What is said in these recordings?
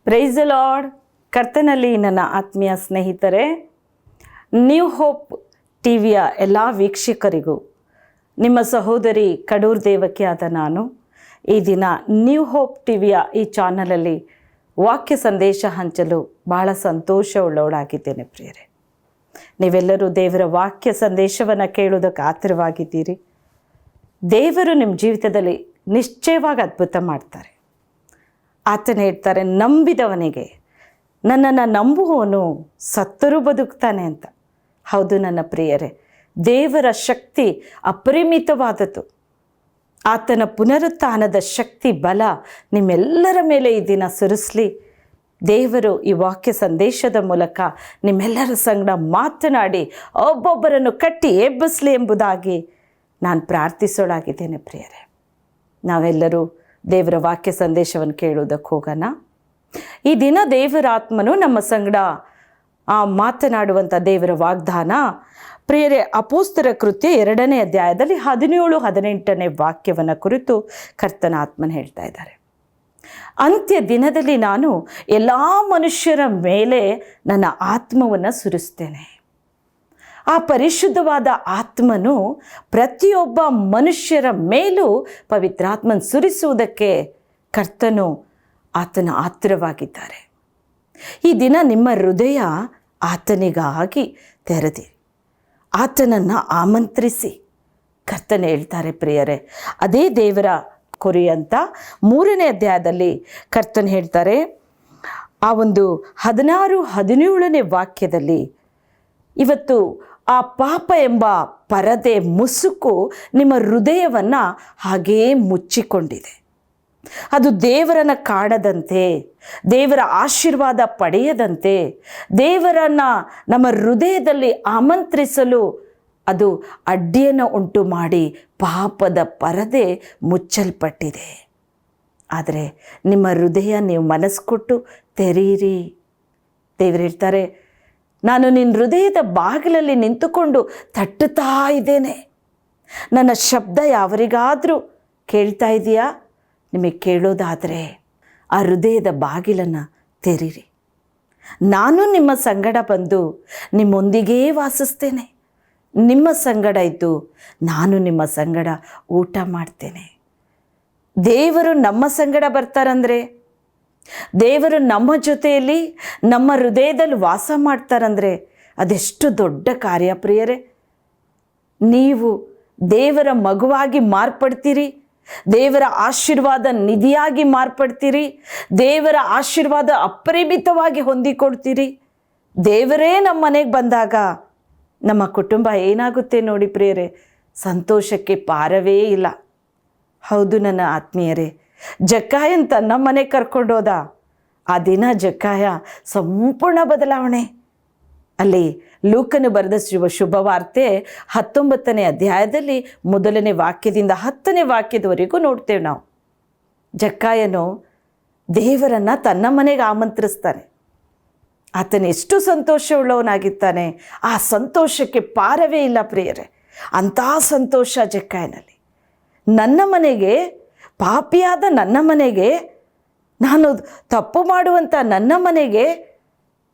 Praise the lord. ಕರ್ತನಲ್ಲಿ ನನ್ನ ಆತ್ಮೀಯ ಸ್ನೇಹಿತರೆ, ನ್ಯೂ ಹೋಪ್ ಟಿವಿಯ ಎಲ್ಲ ವೀಕ್ಷಕರಿಗೂ ನಿಮ್ಮ ಸಹೋದರಿ ಕಡೂರ್ ದೇವಕಿಯಾದ ನಾನು ಈ ದಿನ ನ್ಯೂ ಹೋಪ್ ಟಿವಿಯ ಈ ಚಾನಲಲ್ಲಿ ವಾಕ್ಯ ಸಂದೇಶ ಹಂಚಲು ಬಹಳ ಸಂತೋಷವುಳ್ಳವಳಾಗಿದ್ದೇನೆ. ಪ್ರಿಯರೇ, ನೀವೆಲ್ಲರೂ ದೇವರ ವಾಕ್ಯ ಸಂದೇಶವನ್ನು ಕೇಳೋದಕ್ಕೆ ಆತುರವಾಗಿದ್ದೀರಿ. ದೇವರು ನಿಮ್ಮ ಜೀವಿತದಲ್ಲಿ ನಿಶ್ಚಯವಾಗಿ ಅದ್ಭುತ ಮಾಡ್ತಾರೆ. ಆತನ ಹೇಳ್ತಾರೆ, ನಂಬಿದವನಿಗೆ, ನನ್ನನ್ನು ನಂಬುವವನು ಸತ್ತರೂ ಬದುಕ್ತಾನೆ ಅಂತ. ಹೌದು ನನ್ನ ಪ್ರಿಯರೇ, ದೇವರ ಶಕ್ತಿ ಅಪರಿಮಿತವಾದದ್ದು. ಆತನ ಪುನರುತ್ಥಾನದ ಶಕ್ತಿ ಬಲ ನಿಮ್ಮೆಲ್ಲರ ಮೇಲೆ ಈ ದಿನ ಸುರಿಸಲಿ. ದೇವರು ಈ ವಾಕ್ಯ ಸಂದೇಶದ ಮೂಲಕ ನಿಮ್ಮೆಲ್ಲರ ಸಂಗಡ ಮಾತನಾಡಿ ಒಬ್ಬೊಬ್ಬರನ್ನು ಕಟ್ಟಿ ಎಬ್ಬಿಸಲಿ ಎಂಬುದಾಗಿ ನಾನು ಪ್ರಾರ್ಥಿಸೋಳಾಗಿದ್ದೇನೆ. ಪ್ರಿಯರೇ, ನಾವೆಲ್ಲರೂ ದೇವರ ವಾಕ್ಯ ಸಂದೇಶವನ್ನು ಕೇಳುವುದಕ್ಕೆ ಹೋಗೋಣ. ಈ ದಿನ ದೇವರ ಆತ್ಮನು ನಮ್ಮ ಸಂಗಡ ಮಾತನಾಡುವಂಥ ದೇವರ ವಾಗ್ದಾನ, ಪ್ರಿಯರೇ, ಅಪೊಸ್ತಲರ ಕೃತ್ಯ 2ನೇ ಅಧ್ಯಾಯದಲ್ಲಿ 17-18 ವಾಕ್ಯವನ್ನು ಕುರಿತು ಕರ್ತನ ಆತ್ಮನ ಹೇಳ್ತಾ ಇದ್ದಾರೆ. ಅಂತ್ಯ ದಿನದಲ್ಲಿ ನಾನು ಎಲ್ಲ ಮನುಷ್ಯರ ಮೇಲೆ ನನ್ನ ಆತ್ಮವನ್ನು ಸುರಿಸ್ತೇನೆ. ಆ ಪರಿಶುದ್ಧವಾದ ಆತ್ಮನು ಪ್ರತಿಯೊಬ್ಬ ಮನುಷ್ಯರ ಮೇಲೂ ಪವಿತ್ರಾತ್ಮನ ಸುರಿಸುವುದಕ್ಕೆ ಕರ್ತನು ಆತನ ಆತುರವಾಗಿದ್ದಾರೆ. ಈ ದಿನ ನಿಮ್ಮ ಹೃದಯ ಆತನಿಗಾಗಿ ತೆರೆದಿರಿ, ಆತನನ್ನು ಆಮಂತ್ರಿಸಿ. ಕರ್ತನ ಹೇಳ್ತಾರೆ ಪ್ರಿಯರೇ, ಅದೇ ದೇವರ ಕುರಿಯಂತ 3ನೇ ಅಧ್ಯಾಯದಲ್ಲಿ ಕರ್ತನ ಹೇಳ್ತಾರೆ, ಆ ಒಂದು 16-17ನೇ ವಾಕ್ಯದಲ್ಲಿ, ಇವತ್ತು ಆ ಪಾಪ ಎಂಬ ಪರದೆ ಮುಸುಕು ನಿಮ್ಮ ಹೃದಯವನ್ನು ಹಾಗೇ ಮುಚ್ಚಿಕೊಂಡಿದೆ. ಅದು ದೇವರನ್ನು ಕಾಣದಂತೆ, ದೇವರ ಆಶೀರ್ವಾದ ಪಡೆಯದಂತೆ, ದೇವರನ್ನು ನಮ್ಮ ಹೃದಯದಲ್ಲಿ ಆಮಂತ್ರಿಸಲು ಅದು ಅಡ್ಡಿಯನ್ನು ಉಂಟು ಮಾಡಿ ಪಾಪದ ಪರದೆ ಮುಚ್ಚಲ್ಪಟ್ಟಿದೆ. ಆದರೆ ನಿಮ್ಮ ಹೃದಯ ನೀವು ಮನಸ್ಸು ಕೊಟ್ಟು ತೆರೀರಿ. ದೇವರು ಹೇಳ್ತಾರೆ, ನಾನು ನಿನ್ನ ಹೃದಯದ ಬಾಗಿಲಲ್ಲಿ ನಿಂತುಕೊಂಡು ತಟ್ಟುತ್ತಾ ಇದ್ದೇನೆ. ನನ್ನ ಶಬ್ದ ಯಾವರಿಗಾದರೂ ಕೇಳ್ತಾ ಇದೆಯಾ? ನಿಮಗೆ ಕೇಳೋದಾದರೆ ಆ ಹೃದಯದ ಬಾಗಿಲನ್ನು ತೆರೀರಿ. ನಾನು ನಿಮ್ಮ ಸಂಗಡ ಬಂದು ನಿಮ್ಮೊಂದಿಗೇ ವಾಸಿಸ್ತೇನೆ. ನಿಮ್ಮ ಸಂಗಡ ಇದ್ದು ನಾನು ನಿಮ್ಮ ಸಂಗಡ ಊಟ ಮಾಡ್ತೇನೆ. ದೇವರು ನಮ್ಮ ಸಂಗಡ ಬರ್ತಾರಂದರೆ, ದೇವರು ನಮ್ಮ ಜೊತೆಯಲ್ಲಿ ನಮ್ಮ ಹೃದಯದಲ್ಲಿ ವಾಸ ಮಾಡ್ತಾರಂದರೆ ಅದೆಷ್ಟು ದೊಡ್ಡ ಕಾರ್ಯ ಪ್ರಿಯರೇ. ನೀವು ದೇವರ ಮಗುವಾಗಿ ಮಾರ್ಪಡ್ತೀರಿ, ದೇವರ ಆಶೀರ್ವಾದ ನಿಧಿಯಾಗಿ ಮಾರ್ಪಡ್ತೀರಿ, ದೇವರ ಆಶೀರ್ವಾದ ಅಪರಿಮಿತವಾಗಿ ಹೊಂದಿಕೊಡ್ತೀರಿ. ದೇವರೇ ನಮ್ಮ ಮನೆಗೆ ಬಂದಾಗ ನಮ್ಮ ಕುಟುಂಬ ಏನಾಗುತ್ತೆ ನೋಡಿ ಪ್ರಿಯರೇ, ಸಂತೋಷಕ್ಕೆ ಪಾರವೇ ಇಲ್ಲ. ಹೌದು ನನ್ನ ಆತ್ಮೀಯರೇ, ಜಕ್ಕಾಯನ್ ತನ್ನ ಮನೆ ಕರ್ಕೊಂಡೋದ. ಆ ದಿನ ಜಕ್ಕಾಯ ಸಂಪೂರ್ಣ ಬದಲಾವಣೆ. ಅಲ್ಲಿ ಲೂಕನು ಬರೆದ ಶುಭವಾರ್ತೆ 19ನೇ ಅಧ್ಯಾಯದಲ್ಲಿ 1ನೇ ವಾಕ್ಯದಿಂದ 10ನೇ ವಾಕ್ಯದವರೆಗೂ ನೋಡ್ತೇವೆ ನಾವು. ಜಕ್ಕಾಯನು ದೇವರನ್ನು ತನ್ನ ಮನೆಗೆ ಆಮಂತ್ರಿಸ್ತಾನೆ. ಆತನ ಎಷ್ಟು ಸಂತೋಷವುಳ್ಳವನಾಗಿದ್ದಾನೆ, ಆ ಸಂತೋಷಕ್ಕೆ ಪಾರವೇ ಇಲ್ಲ ಪ್ರಿಯರೇ. ಅಂಥ ಸಂತೋಷ ಜಕ್ಕಾಯನಲ್ಲಿ. ನನ್ನ ಮನೆಗೆ, ಪಾಪಿಯಾದ ನನ್ನ ಮನೆಗೆ, ನಾನು ತಪ್ಪು ಮಾಡುವಂಥ ನನ್ನ ಮನೆಗೆ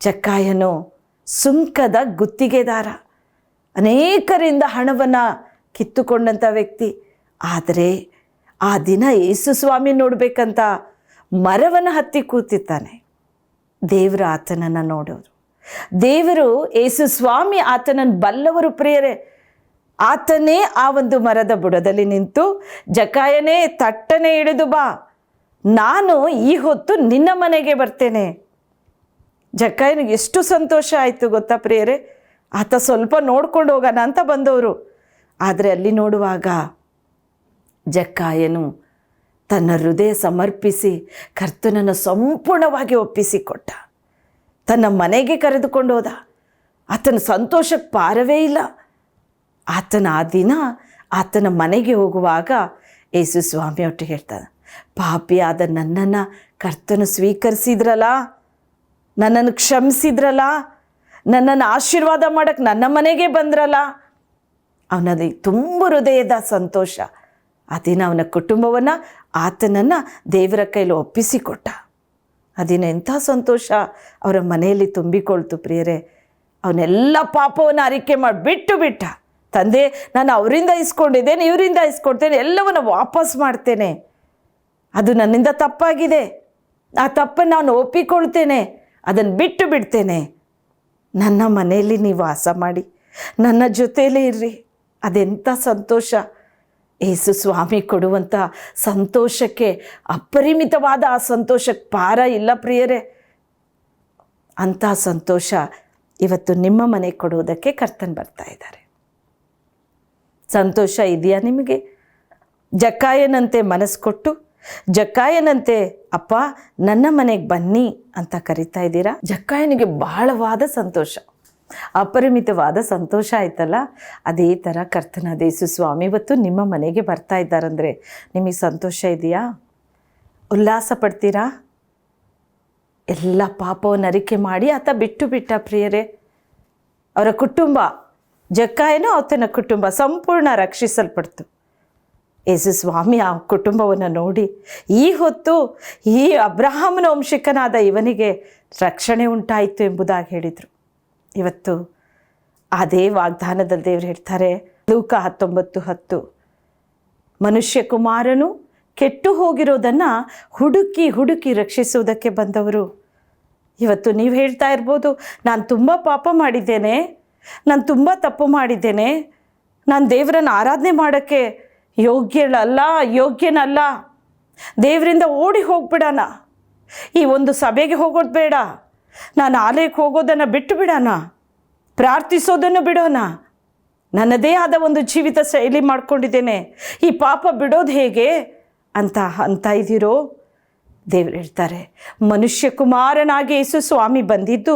ಜಕ್ಕಾಯನು ಸುಂಕದ ಗುತ್ತಿಗೆದಾರ, ಅನೇಕರಿಂದ ಹಣವನ್ನು ಕಿತ್ತುಕೊಂಡಂಥ ವ್ಯಕ್ತಿ. ಆದರೆ ಆ ದಿನ ಯೇಸು ಸ್ವಾಮಿ ನೋಡಬೇಕಂತ ಮರವನ್ನು ಹತ್ತಿ ಕೂತಿದ್ದಾನೆ. ದೇವರು ಆತನನ್ನು ನೋಡೋರು. ದೇವರು ಯೇಸು ಸ್ವಾಮಿ ಆತನನ್ನು ಬಲ್ಲವರು ಪ್ರಿಯರೇ. ಆತನೇ ಆ ಒಂದು ಮರದ ಬುಡದಲ್ಲಿ ನಿಂತು, ಜಕ್ಕಾಯನೇ ತಟ್ಟನೆ ಇಳಿದು ಬಾ, ನಾನು ಈ ಹೊತ್ತು ನಿನ್ನ ಮನೆಗೆ ಬರ್ತೇನೆ. ಜಕ್ಕಾಯನಿಗೆ ಎಷ್ಟು ಸಂತೋಷ ಆಯಿತು ಗೊತ್ತಾ ಪ್ರಿಯರೇ. ಆತ ಸ್ವಲ್ಪ ನೋಡ್ಕೊಂಡು ಹೋಗೋಣ ಅಂತ ಬಂದವರು. ಆದರೆ ಅಲ್ಲಿ ನೋಡುವಾಗ ಜಕ್ಕಾಯನು ತನ್ನ ಹೃದಯ ಸಮರ್ಪಿಸಿ ಕರ್ತನನ್ನು ಸಂಪೂರ್ಣವಾಗಿ ಒಪ್ಪಿಸಿಕೊಟ್ಟ. ತನ್ನ ಮನೆಗೆ ಕರೆದುಕೊಂಡು ಹೋದ. ಆತನ ಸಂತೋಷಕ್ಕೆ ಪಾರವೇ ಇಲ್ಲ. ಆತನ ಆ ದಿನ ಆತನ ಮನೆಗೆ ಹೋಗುವಾಗ ಯೇಸು ಸ್ವಾಮಿ ಒಟ್ಟಿಗೆ ಹೇಳ್ತಾನೆ, ಪಾಪಿಯಾದ ನನ್ನನ್ನು ಕರ್ತನು ಸ್ವೀಕರಿಸಿದ್ರಲ್ಲ, ನನ್ನನ್ನು ಕ್ಷಮಿಸಿದ್ರಲ್ಲ, ನನ್ನನ್ನು ಆಶೀರ್ವಾದ ಮಾಡೋಕ್ಕೆ ನನ್ನ ಮನೆಗೆ ಬಂದ್ರಲ್ಲ. ಅವನಲ್ಲಿ ತುಂಬ ಹೃದಯದ ಸಂತೋಷ. ಆ ದಿನ ಅವನ ಕುಟುಂಬವನ್ನು ಆತನನ್ನು ದೇವರ ಕೈಲಿ ಒಪ್ಪಿಸಿಕೊಟ್ಟ. ಅದಿನ ಎಂಥ ಸಂತೋಷ ಅವರ ಮನೆಯಲ್ಲಿ ತುಂಬಿಕೊಳ್ತು ಪ್ರಿಯರೇ. ಅವನೆಲ್ಲ ಪಾಪವನ್ನು ಅರಿಕೆ ಮಾಡಿ ಬಿಟ್ಟ. ತಂದೆ, ನಾನು ಅವರಿಂದ ಇಸ್ಕೊಂಡಿದ್ದೇನೆ, ಇವರಿಂದ ಇಸ್ಕೊಡ್ತೇನೆ, ಎಲ್ಲವನ್ನು ವಾಪಸ್ ಮಾಡ್ತೇನೆ. ಅದು ನನ್ನಿಂದ ತಪ್ಪಾಗಿದೆ, ಆ ತಪ್ಪನ್ನು ನಾನು ಒಪ್ಪಿಕೊಳ್ತೇನೆ, ಅದನ್ನು ಬಿಡ್ತೇನೆ. ನನ್ನ ಮನೆಯಲ್ಲಿ ನೀವು ವಾಸ ಮಾಡಿ, ನನ್ನ ಜೊತೆಯಲ್ಲೇ ಇರ್ರಿ. ಅದೆಂಥ ಸಂತೋಷ! ಯೇಸು ಸ್ವಾಮಿ ಕೊಡುವಂಥ ಸಂತೋಷಕ್ಕೆ, ಅಪರಿಮಿತವಾದ ಆ ಸಂತೋಷಕ್ಕೆ ಪಾರ ಇಲ್ಲ ಪ್ರಿಯರೇ. ಅಂಥ ಸಂತೋಷ ಇವತ್ತು ನಿಮ್ಮ ಮನೆಗೆ ಕೊಡುವುದಕ್ಕೆ ಕರ್ತನ್ ಬರ್ತಾ ಇದ್ದಾರೆ. ಸಂತೋಷ ಇದೆಯಾ ನಿಮಗೆ? ಜಕ್ಕಾಯನಂತೆ ಮನಸ್ಸು ಕೊಟ್ಟು, ಜಕ್ಕಾಯನಂತೆ ಅಪ್ಪ ನನ್ನ ಮನೆಗೆ ಬನ್ನಿ ಅಂತ ಕರಿತಾ ಇದ್ದೀರಾ? ಜಕ್ಕಾಯನಿಗೆ ಬಹಳವಾದ ಸಂತೋಷ, ಅಪರಿಮಿತವಾದ ಸಂತೋಷ ಆಯ್ತಲ್ಲ. ಅದೇ ಥರ ಕರ್ತನಾದ ಯೇಸು ಸ್ವಾಮಿ ಇವತ್ತು ನಿಮ್ಮ ಮನೆಗೆ ಬರ್ತಾ ಇದ್ದಾರಂದರೆ ನಿಮಗೆ ಸಂತೋಷ ಇದೆಯಾ? ಉಲ್ಲಾಸ ಪಡ್ತೀರಾ? ಎಲ್ಲ ಪಾಪವನ್ನು ಅರಿಕೆ ಮಾಡಿ ಆತ ಬಿಟ್ಟ ಪ್ರಿಯರೇ. ಅವರ ಕುಟುಂಬ, ಜಕ್ಕಾಯನು ಆತನ ಕುಟುಂಬ ಸಂಪೂರ್ಣ ರಕ್ಷಿಸಲ್ಪಡ್ತು. ಯೇಸು ಸ್ವಾಮಿ ಆ ಕುಟುಂಬವನ್ನು ನೋಡಿ, ಈ ಹೊತ್ತು ಈ ಅಬ್ರಹಾಮನ ವಂಶಿಕನಾದ ಇವನಿಗೆ ರಕ್ಷಣೆ ಉಂಟಾಯಿತು ಎಂಬುದಾಗಿ ಹೇಳಿದರು. ಇವತ್ತು ಅದೇ ವಾಗ್ದಾನದಲ್ಲಿ ದೇವರು ಹೇಳ್ತಾರೆ, ಲೂಕ 19:10, ಮನುಷ್ಯ ಕುಮಾರನು ಕೆಟ್ಟು ಹೋಗಿರೋದನ್ನು ಹುಡುಕಿ ರಕ್ಷಿಸುವುದಕ್ಕೆ ಬಂದವರು. ಇವತ್ತು ನೀವು ಹೇಳ್ತಾ ಇರ್ಬೋದು, ನಾನು ತುಂಬ ಪಾಪ ಮಾಡಿದ್ದೇನೆ, ನಾನು ತುಂಬ ತಪ್ಪು ಮಾಡಿದ್ದೇನೆ, ನಾನು ದೇವರನ್ನು ಆರಾಧನೆ ಮಾಡೋಕ್ಕೆ ಯೋಗ್ಯನಲ್ಲ, ದೇವರಿಂದ ಓಡಿ ಹೋಗ್ಬಿಡೋಣ, ಈ ಒಂದು ಸಭೆಗೆ ಹೋಗೋದು ಬೇಡ, ನಾನು ಆಲಯಕ್ಕೆ ಹೋಗೋದನ್ನು ಬಿಟ್ಟು ಬಿಡೋಣ, ಪ್ರಾರ್ಥಿಸೋದನ್ನು ಬಿಡೋಣ, ನನ್ನದೇ ಆದ ಒಂದು ಜೀವಿತ ಶೈಲಿ ಮಾಡ್ಕೊಂಡಿದ್ದೇನೆ, ಈ ಪಾಪ ಬಿಡೋದು ಹೇಗೆ ಅಂತ ಇದ್ದೀರೋ? ದೇವರು ಹೇಳ್ತಾರೆ, ಮನುಷ್ಯ ಕುಮಾರನಾಗಿ ಯೇಸು ಸ್ವಾಮಿ ಬಂದಿದ್ದು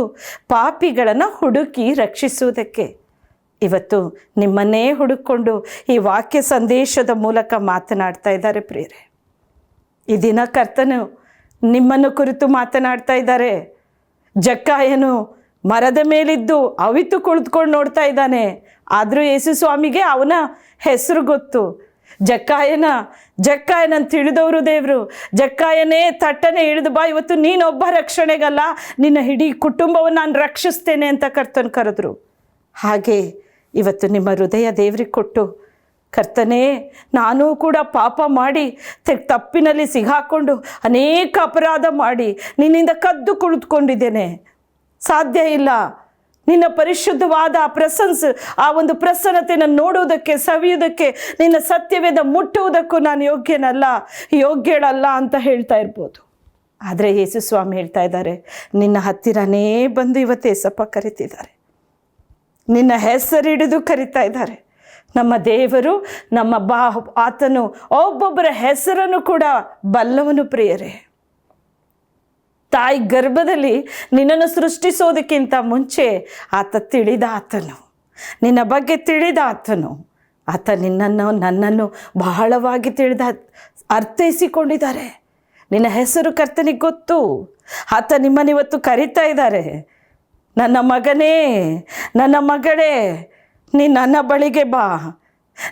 ಪಾಪಿಗಳನ್ನು ಹುಡುಕಿ ರಕ್ಷಿಸುವುದಕ್ಕೆ. ಇವತ್ತು ನಿಮ್ಮನ್ನೇ ಹುಡುಕೊಂಡು ಈ ವಾಕ್ಯ ಸಂದೇಶದ ಮೂಲಕ ಮಾತನಾಡ್ತಾ ಇದ್ದಾರೆ ಪ್ರಿಯರೇ. ಈ ದಿನ ಕರ್ತನು ನಿಮ್ಮನ್ನು ಕುರಿತು ಮಾತನಾಡ್ತಾ ಇದ್ದಾರೆ. ಜಕ್ಕಾಯನು ಮರದ ಮೇಲಿದ್ದು ಅವಿತು ಕುಳಿತುಕೊಂಡು ನೋಡ್ತಾ ಇದ್ದಾನೆ, ಆದರೂ ಯೇಸು ಸ್ವಾಮಿಗೆ ಅವನ ಹೆಸರು ಗೊತ್ತು. ಜಕ್ಕಾಯನಂತ ತಿಳಿದವರು ದೇವರು, ಜಕ್ಕಾಯನೇ ತಟ್ಟನೆ ಇಳಿದು ಬಾ, ಇವತ್ತು ನೀನೊಬ್ಬ ರಕ್ಷಣೆಗಲ್ಲ, ನಿನ್ನ ಇಡೀ ಕುಟುಂಬವನ್ನು ನಾನು ರಕ್ಷಿಸ್ತೇನೆ ಅಂತ ಕರ್ತನ ಕರೆದ್ರು. ಹಾಗೆ ಇವತ್ತು ನಿಮ್ಮ ಹೃದಯ ದೇವರಿಗೆ ಕೊಟ್ಟು, ಕರ್ತನೇ ನಾನು ಕೂಡ ಪಾಪ ಮಾಡಿ ತಪ್ಪಿನಲ್ಲಿ ಸಿಗಾಕೊಂಡು ಅನೇಕ ಅಪರಾಧ ಮಾಡಿ ನಿನ್ನಿಂದ ಕದ್ದು ಕುಳಿತುಕೊಂಡಿದ್ದೇನೆ, ಸಾಧ್ಯ ಇಲ್ಲ ನಿನ್ನ ಪರಿಶುದ್ಧವಾದ ಆ ಒಂದು ಪ್ರಸನ್ನತೆಯನ್ನು ನೋಡುವುದಕ್ಕೆ, ಸವಿಯುವುದಕ್ಕೆ, ನಿನ್ನ ಸತ್ಯವೇದ ಮುಟ್ಟುವುದಕ್ಕೂ ನಾನು ಯೋಗ್ಯಳಲ್ಲ ಅಂತ ಹೇಳ್ತಾ ಇರ್ಬೋದು. ಆದರೆ ಯೇಸು ಸ್ವಾಮಿ ಹೇಳ್ತಾ ಇದ್ದಾರೆ, ನಿನ್ನ ಹತ್ತಿರನೇ ಬಂದು ಇವತ್ತು ಏಸಪ್ಪ ಕರಿತಿದ್ದಾರೆ, ನಿನ್ನ ಹೆಸರಿಡಿದು ಕರಿತಾ ಇದ್ದಾರೆ. ನಮ್ಮ ದೇವರು, ಆತನು ಒಬ್ಬೊಬ್ಬರ ಹೆಸರನ್ನು ಕೂಡ ಬಲ್ಲವನು ಪ್ರಿಯರೇ. ತಾಯಿ ಗರ್ಭದಲ್ಲಿ ನಿನ್ನನ್ನು ಸೃಷ್ಟಿಸೋದಕ್ಕಿಂತ ಮುಂಚೆ ಆತ ತಿಳಿದ ಆತನು, ನಿನ್ನ ಬಗ್ಗೆ ತಿಳಿದ ಆತನು. ಆತ ನನ್ನನ್ನು ಬಹಳವಾಗಿ ಅರ್ಥೈಸಿಕೊಂಡಿದ್ದಾರೆ. ನಿನ್ನ ಹೆಸರು ಕರ್ತನಿಗೆ ಗೊತ್ತು. ಆತ ನಿಮ್ಮನ್ನಿವತ್ತು ಕರಿತಾ ಇದ್ದಾರೆ, ನನ್ನ ಮಗನೇ, ನನ್ನ ಮಗಳೇ, ನೀನು ನನ್ನ ಬಳಿಗೆ ಬಾ,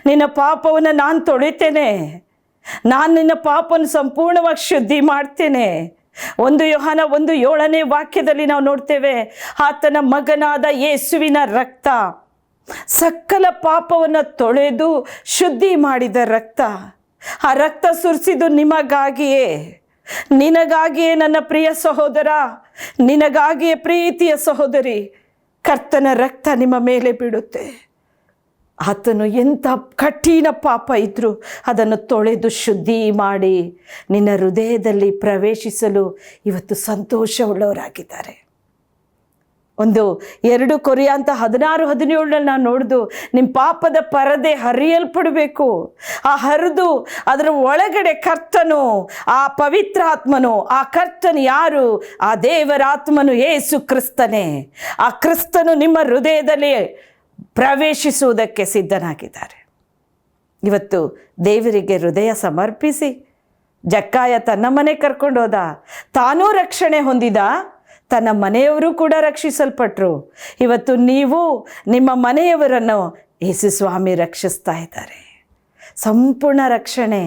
ನಿನ್ನ ಪಾಪವನ್ನು ನಾನು ತೊಳಿತೇನೆ, ನಾನು ನಿನ್ನ ಪಾಪವನ್ನು ಸಂಪೂರ್ಣವಾಗಿ ಶುದ್ಧಿ ಮಾಡ್ತೇನೆ. 1 ಯೋಹಾನ 1:7 ವಾಕ್ಯದಲ್ಲಿ ನಾವು ನೋಡ್ತೇವೆ, ಆತನ ಮಗನಾದ ಯೇಸುವಿನ ರಕ್ತ ಸಕಲ ಪಾಪವನ್ನು ತೊಳೆದು ಶುದ್ಧಿ ಮಾಡಿದ ರಕ್ತ. ಆ ರಕ್ತ ಸುರಿಸಿದ್ದು ನಿನಗಾಗಿಯೇ ನನ್ನ ಪ್ರಿಯ ಸಹೋದರ, ನಿನಗಾಗಿಯೇ ಪ್ರೀತಿಯ ಸಹೋದರಿ. ಕರ್ತನ ರಕ್ತ ನಿಮ್ಮ ಮೇಲೆ ಬಿಡುತ್ತೆ. ಆತನು ಎಂಥ ಕಠಿಣ ಪಾಪ ಇದ್ದರೂ ಅದನ್ನು ತೊಳೆದು ಶುದ್ಧಿ ಮಾಡಿ ನಿನ್ನ ಹೃದಯದಲ್ಲಿ ಪ್ರವೇಶಿಸಲು ಇವತ್ತು ಸಂತೋಷವುಳ್ಳವರಾಗಿದ್ದಾರೆ. 2 ಕೊರಿಂಥ 16:17 ನಾವು ನೋಡಿದು, ನಿಮ್ಮ ಪಾಪದ ಪರದೆ ಹರಿಯಲ್ಪಡಬೇಕು. ಆ ಹರಿದು ಅದರ ಒಳಗಡೆ ಕರ್ತನು, ಆ ಪವಿತ್ರಾತ್ಮನು, ಆ ಕರ್ತನು ಯಾರು? ಆ ದೇವರಾತ್ಮನು ಯೇಸು ಕ್ರಿಸ್ತನೇ. ಆ ಕ್ರಿಸ್ತನು ನಿಮ್ಮ ಹೃದಯದಲ್ಲಿ ಪ್ರವೇಶಿಸುವುದಕ್ಕೆ ಸಿದ್ಧನಾಗಿದ್ದಾರೆ. ಇವತ್ತು ದೇವರಿಗೆ ಹೃದಯ ಸಮರ್ಪಿಸಿ, ಜಕ್ಕಾಯ ತನ್ನ ಮನೆ ಕರ್ಕೊಂಡು ಹೋದ, ತಾನೂ ರಕ್ಷಣೆ ಹೊಂದಿದ, ತನ್ನ ಮನೆಯವರು ಕೂಡ ರಕ್ಷಿಸಲ್ಪಟ್ರು. ಇವತ್ತು ನೀವು ನಿಮ್ಮ ಮನೆಯವರನ್ನು ಯೇಸು ಸ್ವಾಮಿ ರಕ್ಷಿಸ್ತಾ ಇದ್ದಾರೆ. ಸಂಪೂರ್ಣ ರಕ್ಷಣೆ,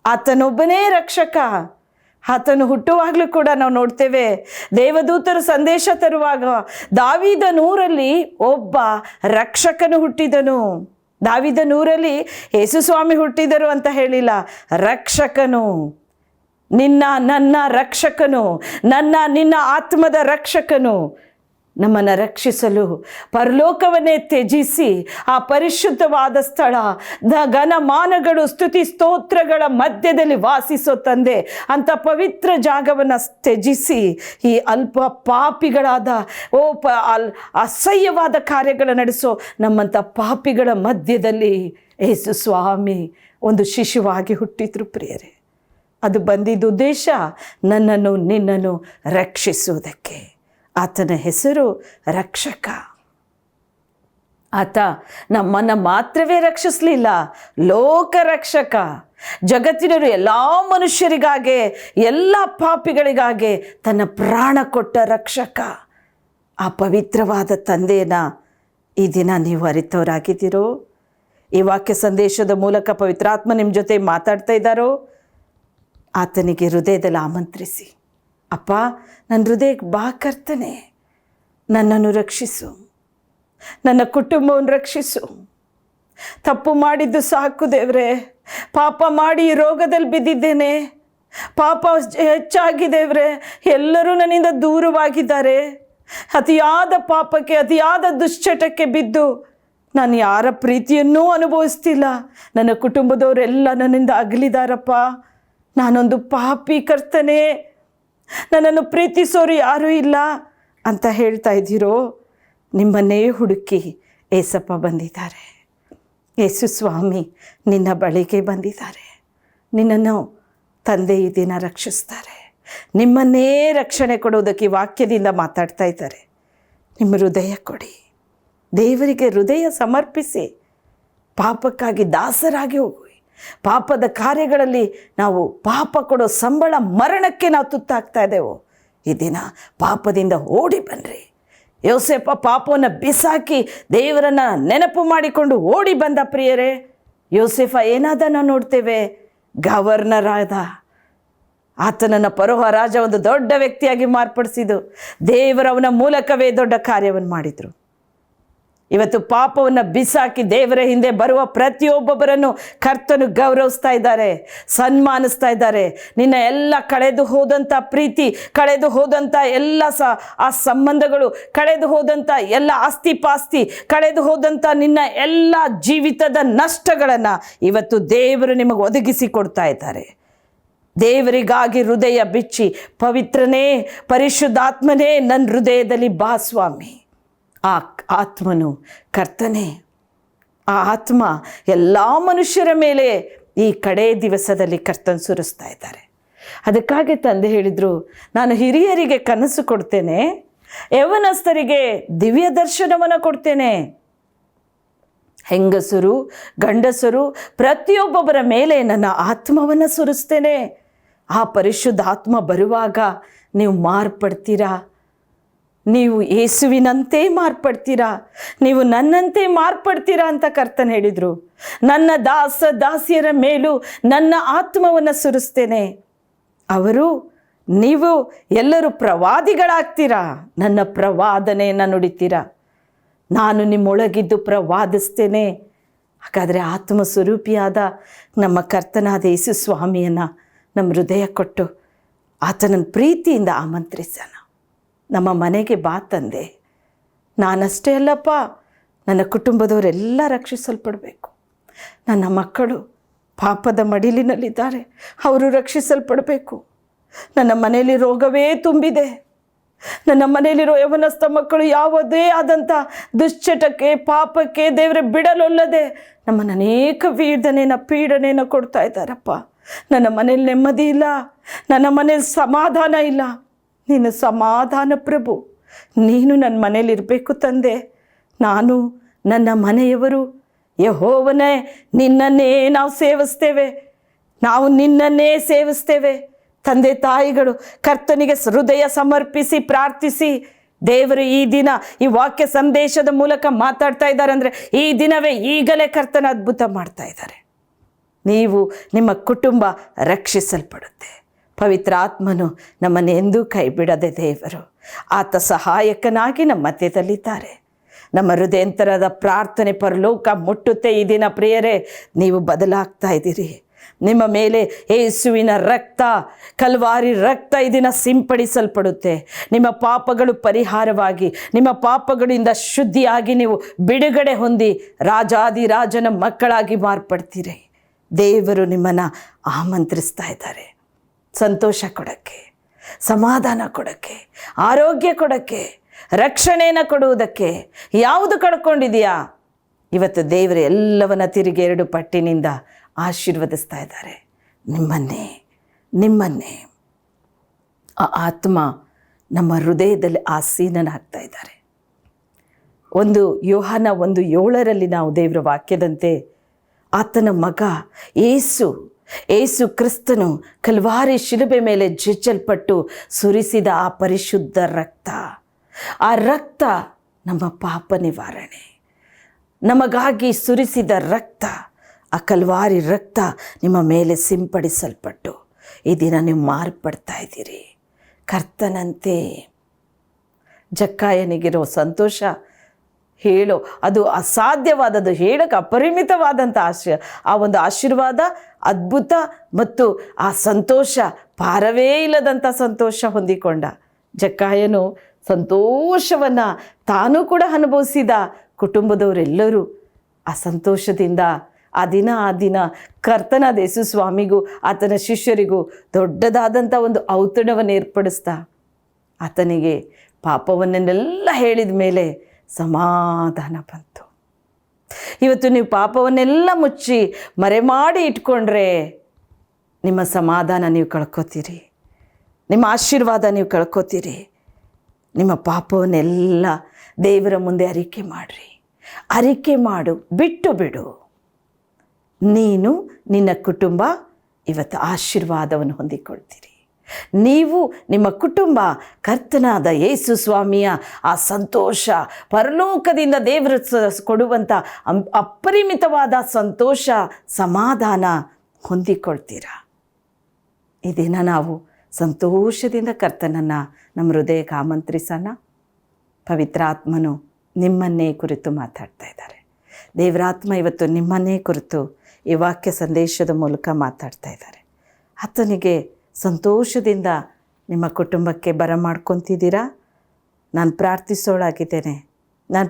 ಆತನೊಬ್ಬನೇ ರಕ್ಷಕ. ಆತನು ಹುಟ್ಟುವಾಗಲೂ ಕೂಡ ನಾವು ನೋಡ್ತೇವೆ, ದೇವದೂತರು ಸಂದೇಶ ತರುವಾಗ ದಾವೀದನೂರಲ್ಲಿ ಒಬ್ಬ ರಕ್ಷಕನು ಹುಟ್ಟಿದನು. ದಾವೀದನೂರಲ್ಲಿ ಯೇಸು ಸ್ವಾಮಿ ಹುಟ್ಟಿದರು ಅಂತ ಹೇಳಿಲ್ಲ, ರಕ್ಷಕನು, ನನ್ನ ರಕ್ಷಕನು, ನಿನ್ನ ಆತ್ಮದ ರಕ್ಷಕನು ನಮ್ಮನ್ನು ರಕ್ಷಿಸಲು ಪರಲೋಕವನ್ನೇ ತ್ಯಜಿಸಿ ಆ ಪರಿಶುದ್ಧವಾದ ಸ್ಥಳ, ಘನಮಾನಗಳು, ಸ್ತುತಿ ಸ್ತೋತ್ರಗಳ ಮಧ್ಯದಲ್ಲಿ ವಾಸಿಸೋ ತಂದೆ ಅಂತ ಪವಿತ್ರ ಜಾಗವನ್ನು ತ್ಯಜಿಸಿ ಈ ಅಲ್ಪ ಪಾಪಿಗಳಾದ ಅಸಹ್ಯವಾದ ಕಾರ್ಯಗಳ ನಡೆಸೋ ನಮ್ಮಂಥ ಪಾಪಿಗಳ ಮಧ್ಯದಲ್ಲಿ ಯೇಸು ಸ್ವಾಮಿ ಒಂದು ಶಿಶುವಾಗಿ ಹುಟ್ಟಿದ್ರು ಪ್ರಿಯರೇ. ಅದು ಬಂದಿದ್ದ ಉದ್ದೇಶ ನನ್ನನ್ನು ನಿನ್ನನ್ನು ರಕ್ಷಿಸುವುದಕ್ಕೆ. ಆತನ ಹೆಸರು ರಕ್ಷಕ. ಆತ ನಮ್ಮನ್ನು ಮಾತ್ರವೇ ರಕ್ಷಿಸಲಿಲ್ಲ, ಲೋಕ ರಕ್ಷಕ. ಜಗತ್ತಿನವರು ಎಲ್ಲ ಮನುಷ್ಯರಿಗಾಗೆ, ಎಲ್ಲ ಪಾಪಿಗಳಿಗಾಗೆ ತನ್ನ ಪ್ರಾಣ ಕೊಟ್ಟ ರಕ್ಷಕ. ಆ ಪವಿತ್ರವಾದ ತಂದೆಯನ್ನು ಈ ದಿನ ನೀವು ಅರಿತವರಾಗಿದ್ದೀರೋ? ಈ ವಾಕ್ಯ ಸಂದೇಶದ ಮೂಲಕ ಪವಿತ್ರಾತ್ಮ ನಿಮ್ಮ ಜೊತೆ ಮಾತಾಡ್ತಾ ಇದ್ದಾರೋ? ಆತನಿಗೆ ಹೃದಯದಲ್ಲಿ ಆಮಂತ್ರಿಸಿ, ಅಪ್ಪ ನನ್ನ ಹೃದಯಕ್ಕೆ ಬಾ ಕರ್ತನೆ, ನನ್ನನ್ನು ರಕ್ಷಿಸು, ನನ್ನ ಕುಟುಂಬವನ್ನು ರಕ್ಷಿಸು. ತಪ್ಪು ಮಾಡಿದ್ದು ಸಾಕು ದೇವ್ರೆ, ಪಾಪ ಮಾಡಿ ಈ ರೋಗದಲ್ಲಿ ಬಿದ್ದಿದ್ದೇನೆ, ಪಾಪ ಹೆಚ್ಚಾಗಿ ದೇವ್ರೆ, ಎಲ್ಲರೂ ನನ್ನಿಂದ ದೂರವಾಗಿದ್ದಾರೆ. ಅತಿಯಾದ ಪಾಪಕ್ಕೆ, ಅತಿಯಾದ ದುಶ್ಚಟಕ್ಕೆ ಬಿದ್ದು ನಾನು ಯಾರ ಪ್ರೀತಿಯನ್ನೂ ಅನುಭವಿಸ್ತಿಲ್ಲ. ನನ್ನ ಕುಟುಂಬದವರೆಲ್ಲ ನನ್ನಿಂದ ಅಗಲಿದಾರಪ್ಪ. ನಾನೊಂದು ಪಾಪಿ ಕರ್ತನೆ, ನನ್ನನ್ನು ಪ್ರೀತಿಸೋರು ಯಾರೂ ಇಲ್ಲ ಅಂತ ಹೇಳ್ತಾ ಇದ್ದೀರೋ? ನಿಮ್ಮನ್ನೇ ಹುಡುಕಿ ಏಸಪ್ಪ ಬಂದಿದ್ದಾರೆ. ಯೇಸು ಸ್ವಾಮಿ ನಿನ್ನ ಬಳಿಗೆ ಬಂದಿದ್ದಾರೆ. ನಿನ್ನನ್ನು ತಂದೆ ಈ ದಿನ ರಕ್ಷಿಸ್ತಾರೆ. ನಿಮ್ಮನ್ನೇ ರಕ್ಷಣೆ ಕೊಡೋದಕ್ಕೆ ವಾಕ್ಯದಿಂದ ಮಾತಾಡ್ತಾ ಇದ್ದಾರೆ. ನಿಮ್ಮ ಹೃದಯ ಕೊಡಿ, ದೇವರಿಗೆ ಹೃದಯ ಸಮರ್ಪಿಸಿ, ಪಾಪಕ್ಕಾಗಿ ದಾಸರಾಗಿ ಹೋಗಿ. ಪಾಪದ ಕಾರ್ಯಗಳಲ್ಲಿ ನಾವು ಪಾಪ ಕೊಡೋ ಸಂಬಳ ಮರಣಕ್ಕೆ ನಾವು ತುತ್ತಾಗ್ತಾ ಇದ್ದೇವೆ. ಈ ದಿನ ಪಾಪದಿಂದ ಓಡಿ ಬನ್ನಿರಿ. ಯೋಸೇಫ ಪಾಪವನ್ನು ಬಿಸಾಕಿ ದೇವರನ್ನು ನೆನಪು ಮಾಡಿಕೊಂಡು ಓಡಿ ಬಂದ ಪ್ರಿಯರೇ. ಯೋಸೇಫ ಏನಾದ ನಾವು ನೋಡ್ತೇವೆ, ಗವರ್ನರ್ ಆದ. ಆತನನ್ನು ಫರೋಹ ರಾಜ ಒಂದು ದೊಡ್ಡ ವ್ಯಕ್ತಿಯಾಗಿ ಮಾರ್ಪಡಿಸಿದ್ದು ದೇವರವನ ಮೂಲಕವೇ ದೊಡ್ಡ ಕಾರ್ಯವನ್ನು ಮಾಡಿದರು. ಇವತ್ತು ಪಾಪವನ್ನು ಬಿಸಾಕಿ ದೇವರ ಹಿಂದೆ ಬರುವ ಪ್ರತಿಯೊಬ್ಬೊಬ್ಬರನ್ನು ಕರ್ತನು ಗೌರವಿಸ್ತಾ ಇದ್ದಾರೆ, ಸನ್ಮಾನಿಸ್ತಾ ಇದ್ದಾರೆ. ನಿನ್ನ ಎಲ್ಲ ಕಳೆದು ಹೋದಂಥ ಪ್ರೀತಿ, ಕಳೆದು ಹೋದಂಥ ಎಲ್ಲ ಆ ಸಂಬಂಧಗಳು, ಕಳೆದು ಹೋದಂಥ ಎಲ್ಲ ಆಸ್ತಿ ಪಾಸ್ತಿ, ಕಳೆದು ಹೋದಂಥ ನಿನ್ನ ಎಲ್ಲ ಜೀವಿತದ ನಷ್ಟಗಳನ್ನು ಇವತ್ತು ದೇವರು ನಿಮಗೆ ಒದಗಿಸಿ ಕೊಡ್ತಾ ಇದ್ದಾರೆ. ದೇವರಿಗಾಗಿ ಹೃದಯ ಬಿಚ್ಚಿ, ಪವಿತ್ರನೇ, ಪರಿಶುದ್ಧಾತ್ಮನೇ ನನ್ನ ಹೃದಯದಲ್ಲಿ ಬಾ ಸ್ವಾಮಿ. ಆ ಆತ್ಮನು ಕರ್ತನೇ. ಆ ಆತ್ಮ ಎಲ್ಲ ಮನುಷ್ಯರ ಮೇಲೆ ಈ ಕಡೆ ದಿವಸದಲ್ಲಿ ಕರ್ತನ್ ಸುರಿಸ್ತಾ ಇದ್ದಾರೆ. ಅದಕ್ಕಾಗಿ ತಂದೆ ಹೇಳಿದರು, ನಾನು ಹಿರಿಯರಿಗೆ ಕನಸು ಕೊಡ್ತೇನೆ, ಯೌವನಸ್ಥರಿಗೆ ದಿವ್ಯ ದರ್ಶನವನ್ನು ಕೊಡ್ತೇನೆ. ಹೆಂಗಸರು ಗಂಡಸರು ಪ್ರತಿಯೊಬ್ಬೊಬ್ಬರ ಮೇಲೆ ನನ್ನ ಆತ್ಮವನ್ನು ಸುರಿಸ್ತೇನೆ. ಆ ಪರಿಶುದ್ಧ ಆತ್ಮ ಬರುವಾಗ ನೀವು ಮಾರ್ಪಡ್ತೀರಾ. ನೀವು ಯೇಸುವಿನಂತೆ ಮಾರ್ಪಡ್ತೀರಾ, ನೀವು ನನ್ನಂತೆ ಮಾರ್ಪಡ್ತೀರಾ ಅಂತ ಕರ್ತನ್ ಹೇಳಿದರು. ನನ್ನ ದಾಸಿಯರ ಮೇಲೂ ನನ್ನ ಆತ್ಮವನ್ನು ಸುರಿಸ್ತೇನೆ. ನೀವು ಎಲ್ಲರೂ ಪ್ರವಾದಿಗಳಾಗ್ತೀರಾ, ನನ್ನ ಪ್ರವಾದನೆಯನ್ನು ನುಡಿತೀರಾ. ನಾನು ನಿಮ್ಮೊಳಗಿದ್ದು ಪ್ರವಾದಿಸ್ತೇನೆ. ಹಾಗಾದರೆ ಆತ್ಮ ಸ್ವರೂಪಿಯಾದ ನಮ್ಮ ಕರ್ತನಾದ ಯೇಸು ಸ್ವಾಮಿಯನ್ನು ನಮ್ಮ ಹೃದಯ ಕೊಟ್ಟು ಆತನ ಪ್ರೀತಿಯಿಂದ ಆಮಂತ್ರಿಸೋಣ. ನಮ್ಮ ಮನೆಗೆ ಬಾ ತಂದೆ. ನಾನಷ್ಟೇ ಅಲ್ಲಪ್ಪ, ನನ್ನ ಕುಟುಂಬದವರೆಲ್ಲ ರಕ್ಷಿಸಲ್ಪಡಬೇಕು. ನನ್ನ ಮಕ್ಕಳು ಪಾಪದ ಮಡಿಲಿನಲ್ಲಿದ್ದಾರೆ, ಅವರು ರಕ್ಷಿಸಲ್ಪಡಬೇಕು. ನನ್ನ ಮನೆಯಲ್ಲಿ ರೋಗವೇ ತುಂಬಿದೆ. ನನ್ನ ಮನೆಯಲ್ಲಿರೋ ಯೌವನಸ್ಥ ಮಕ್ಕಳು ಯಾವುದೇ ಆದಂಥ ದುಶ್ಚಟಕ್ಕೆ, ಪಾಪಕ್ಕೆ ದೇವರೇ ಬಿಡಲೊಲ್ಲದೆ ನಮ್ಮನ್ನು ಅನೇಕ ಪೀಡನೆಯನ್ನು ಕೊಡ್ತಾ ಇದ್ದಾರಪ್ಪ. ನನ್ನ ಮನೇಲಿ ನೆಮ್ಮದಿ ಇಲ್ಲ, ನನ್ನ ಮನೇಲಿ ಸಮಾಧಾನ ಇಲ್ಲ. ನೀನು ಸಮಾಧಾನ ಪ್ರಭು, ನೀನು ನನ್ನ ಮನೇಲಿರಬೇಕು ತಂದೆ. ನಾನು ನನ್ನ ಮನೆಯವರು ಯೆಹೋವನೇ ನಿನ್ನನ್ನೇ ನಾವು ಸೇವಿಸ್ತೇವೆ, ನಾವು ನಿನ್ನನ್ನೇ ಸೇವಿಸ್ತೇವೆ. ತಂದೆ ತಾಯಿಗಳು ಕರ್ತನಿಗೆ ಹೃದಯ ಸಮರ್ಪಿಸಿ ಪ್ರಾರ್ಥಿಸಿ, ದೇವರು ಈ ದಿನ ಈ ವಾಕ್ಯ ಸಂದೇಶದ ಮೂಲಕ ಮಾತಾಡ್ತಾ ಇದ್ದಾರೆ ಅಂದರೆ ಈ ದಿನವೇ ಈಗಲೇ ಕರ್ತನ ಅದ್ಭುತ ಮಾಡ್ತಾ ಇದ್ದಾರೆ. ನೀವು ನಿಮ್ಮ ಕುಟುಂಬ ರಕ್ಷಿಸಲ್ಪಡುತ್ತೆ, ಪವಿತ್ರ ಆತ್ಮನು ನಮ್ಮನ್ನು ಎಂದೂ ಕೈ ಬಿಡದೆ ದೇವರು ಆತ ಸಹಾಯಕನಾಗಿ ನಮ್ಮ ಮಧ್ಯದಲ್ಲಿದ್ದಾರೆ. ನಮ್ಮ ಹೃದಯಾಂತರದ ಪ್ರಾರ್ಥನೆ ಪರಲೋಕ ಮುಟ್ಟುತ್ತೆ. ಈ ದಿನ ಪ್ರಿಯರೇ, ನೀವು ಬದಲಾಗ್ತಾ ಇದ್ದೀರಿ. ನಿಮ್ಮ ಮೇಲೆ ಯೇಸುವಿನ ರಕ್ತ, ಕಲ್ವಾರಿ ರಕ್ತ ಈ ದಿನ ಸಿಂಪಡಿಸಲ್ಪಡುತ್ತೆ. ನಿಮ್ಮ ಪಾಪಗಳು ಪರಿಹಾರವಾಗಿ, ನಿಮ್ಮ ಪಾಪಗಳಿಂದ ಶುದ್ಧಿಯಾಗಿ ನೀವು ಬಿಡುಗಡೆ ಹೊಂದಿ ರಾಜಾದಿರಾಜನ ಮಕ್ಕಳಾಗಿ ಮಾರ್ಪಡ್ತೀರಿ. ದೇವರು ನಿಮ್ಮನ್ನು ಆಮಂತ್ರಿಸ್ತಾ ಇದ್ದಾರೆ. ಸಂತೋಷ ಕೊಡೋಕ್ಕೆ, ಸಮಾಧಾನ ಕೊಡೋಕ್ಕೆ, ಆರೋಗ್ಯ ಕೊಡೋಕ್ಕೆ, ರಕ್ಷಣೆಯನ್ನು ಕೊಡುವುದಕ್ಕೆ. ಯಾವುದು ಕಳ್ಕೊಂಡಿದೆಯಾ? ಇವತ್ತು ದೇವರು ಎಲ್ಲವನ್ನ ತಿರುಗಿ 2 ಪಟ್ಟಿನಿಂದ ಆಶೀರ್ವದಿಸ್ತಾ ಇದ್ದಾರೆ. ನಿಮ್ಮನ್ನೇ ಆ ಆತ್ಮ ನಮ್ಮ ಹೃದಯದಲ್ಲಿ ಆಸೀನನಾಗ್ತಾ ಇದ್ದಾರೆ. ಯೋಹಾನ 1:7 ನಾವು ದೇವರ ವಾಕ್ಯದಂತೆ ಆತನ ಮಗ ಯೇಸು ಕ್ರಿಸ್ತನು ಕಲ್ವಾರಿ ಶಿಲುಬೆ ಮೇಲೆ ಜಜ್ಜಲ್ಪಟ್ಟು ಸುರಿಸಿದ ಆ ಪರಿಶುದ್ಧ ರಕ್ತ, ಆ ರಕ್ತ ನಮ್ಮ ಪಾಪ ನಿವಾರಣೆ. ನಮಗಾಗಿ ಸುರಿಸಿದ ರಕ್ತ, ಆ ಕಲ್ವಾರಿ ರಕ್ತ ನಿಮ್ಮ ಮೇಲೆ ಸಿಂಪಡಿಸಲ್ಪಟ್ಟು ಈ ದಿನ ನೀವು ಮಾರ್ಪಡ್ತಾ ಇದ್ದೀರಿ. ಕರ್ತನಂತೆ ಜಕ್ಕಾಯನಿಗಿರೋ ಸಂತೋಷ ಅದು ಅಸಾಧ್ಯವಾದದ್ದು, ಹೇಳಕ್ಕೆ ಅಪರಿಮಿತವಾದಂಥ ಆ ಒಂದು ಆಶೀರ್ವಾದ, ಅದ್ಭುತ ಮತ್ತು ಆ ಸಂತೋಷ, ಪಾರವೇ ಇಲ್ಲದಂಥ ಸಂತೋಷ ಹೊಂದಿಕೊಂಡ ಜಕ್ಕಾಯನು ಸಂತೋಷವನ್ನು ತಾನೂ ಕೂಡ ಅನುಭವಿಸಿದ. ಕುಟುಂಬದವರೆಲ್ಲರೂ ಆ ಸಂತೋಷದಿಂದ ಆ ದಿನ ಕರ್ತನಾದ ಯೇಸು ಸ್ವಾಮಿಗೂ ಆತನ ಶಿಷ್ಯರಿಗೂ ದೊಡ್ಡದಾದಂಥ ಒಂದು ಔತಣವನ್ನು ಏರ್ಪಡಿಸ್ತಾ ಆತನಿಗೆ ಪಾಪವನ್ನೆಲ್ಲ ಹೇಳಿದ ಮೇಲೆ ಸಮಾಧಾನ ಬಂತು. ಇವತ್ತು ನೀವು ಪಾಪವನ್ನೆಲ್ಲ ಮುಚ್ಚಿ ಮರೆಮಾಡಿ ಇಟ್ಕೊಂಡ್ರೆ ನಿಮ್ಮ ಸಮಾಧಾನ ನೀವು ಕಳ್ಕೊತೀರಿ, ನಿಮ್ಮ ಆಶೀರ್ವಾದ ನೀವು ಕಳ್ಕೊತೀರಿ. ನಿಮ್ಮ ಪಾಪವನ್ನೆಲ್ಲ ದೇವರ ಮುಂದೆ ಅರಿಕೆ ಮಾಡು, ಬಿಟ್ಟು ಬಿಡು. ನೀನು, ನಿನ್ನ ಕುಟುಂಬ ಇವತ್ತು ಆಶೀರ್ವಾದವನ್ನು ಹೊಂದಿಕೊಳ್ತೀರಿ. ನೀವು, ನಿಮ್ಮ ಕುಟುಂಬ ಕರ್ತನಾದ ಯೇಸು ಸ್ವಾಮಿಯ ಆ ಸಂತೋಷ, ಪರಲೋಕದಿಂದ ದೇವರು ಕೊಡುವಂಥ ಅಪರಿಮಿತವಾದ ಸಂತೋಷ, ಸಮಾಧಾನ ಹೊಂದಿಕೊಳ್ತೀರಾ. ಈ ದಿನ ನಾವು ಸಂತೋಷದಿಂದ ಕರ್ತನನ್ನು ನಮ್ಮ ಹೃದಯಕ್ಕೆ ಆಮಂತ್ರಿಸೋಣ. ಪವಿತ್ರ ಆತ್ಮನು ನಿಮ್ಮನ್ನೇ ಕುರಿತು ಮಾತಾಡ್ತಾ ಇದ್ದಾರೆ. ದೇವರಾತ್ಮ ಇವತ್ತು ನಿಮ್ಮನ್ನೇ ಕುರಿತು ಈ ವಾಕ್ಯ ಸಂದೇಶದ ಮೂಲಕ ಮಾತಾಡ್ತಾ ಇದ್ದಾರೆ. ಆತನಿಗೆ ಸಂತೋಷದಿಂದ ನಿಮ್ಮ ಕುಟುಂಬಕ್ಕೆ ಬರಮಾಡ್ಕೊತಿದ್ದೀರಾ? ನಾನು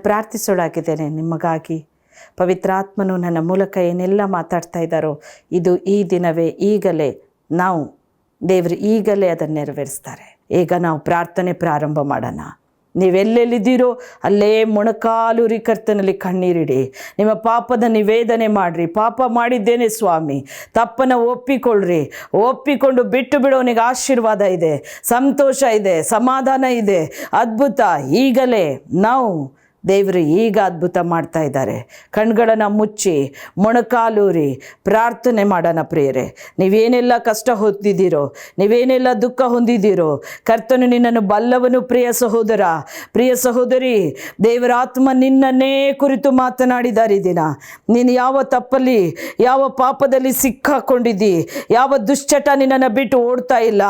ಪ್ರಾರ್ಥಿಸೋಳಾಗಿದ್ದೇನೆ ನಿಮಗಾಗಿ. ಪವಿತ್ರಾತ್ಮನು ನನ್ನ ಮೂಲಕ ಏನೆಲ್ಲ ಮಾತಾಡ್ತಾ ಇದ್ದಾರೋ ಇದು ಈ ದಿನವೇ, ಈಗಲೇ ನಾವು ದೇವರು ಈಗಲೇ ಅದನ್ನು ನೆರವೇರಿಸ್ತಾರೆ. ಈಗ ನಾವು ಪ್ರಾರ್ಥನೆ ಪ್ರಾರಂಭ ಮಾಡೋಣ. ನೀವೆಲ್ಲೆಲ್ಲಿದ್ದೀರೋ ಅಲ್ಲೇ ಮೊಣಕಾಲೂರಿ ಕರ್ತನಲ್ಲಿ ಕಣ್ಣೀರಿಡಿ. ನಿಮ್ಮ ಪಾಪದ ನಿವೇದನೆ ಮಾಡಿರಿ. ಪಾಪ ಮಾಡಿದ್ದೇನೆ ಸ್ವಾಮಿ, ತಪ್ಪನ್ನು ಒಪ್ಪಿಕೊಂಡು ಬಿಟ್ಟು ಬಿಡೋನಿಗೆ ಆಶೀರ್ವಾದ ಇದೆ, ಸಂತೋಷ ಇದೆ, ಸಮಾಧಾನ ಇದೆ, ಅದ್ಭುತ. ಈಗಲೇ ನಾವು ದೇವರು ಈಗ ಅದ್ಭುತ ಮಾಡ್ತಾ ಇದ್ದಾರೆ. ಕಣ್ಗಳನ್ನು ಮುಚ್ಚಿ ಮೊಣಕಾಲೂರಿ ಪ್ರಾರ್ಥನೆ ಮಾಡೋಣ ಪ್ರಿಯರೇ. ನೀವೇನೆಲ್ಲ ಕಷ್ಟ ಹೊಂದಿದ್ದೀರೋ, ನೀವೇನೆಲ್ಲ ದುಃಖ ಹೊಂದಿದ್ದೀರೋ, ಕರ್ತನು ನಿನ್ನನ್ನು ಬಲ್ಲವನು. ಪ್ರಿಯ ಸಹೋದರ, ಪ್ರಿಯ ಸಹೋದರಿ, ದೇವರ ಆತ್ಮ ನಿನ್ನನ್ನೇ ಕುರಿತು ಮಾತನಾಡಿದ್ದಾರೆ. ಈ ದಿನ ನೀನು ಯಾವ ತಪ್ಪಲ್ಲಿ, ಯಾವ ಪಾಪದಲ್ಲಿ ಸಿಕ್ಕಾಕೊಂಡಿದ್ದಿ, ಯಾವ ದುಶ್ಚಟ ನಿನ್ನನ್ನು ಬಿಟ್ಟು ಓಡ್ತಾ ಇಲ್ಲ,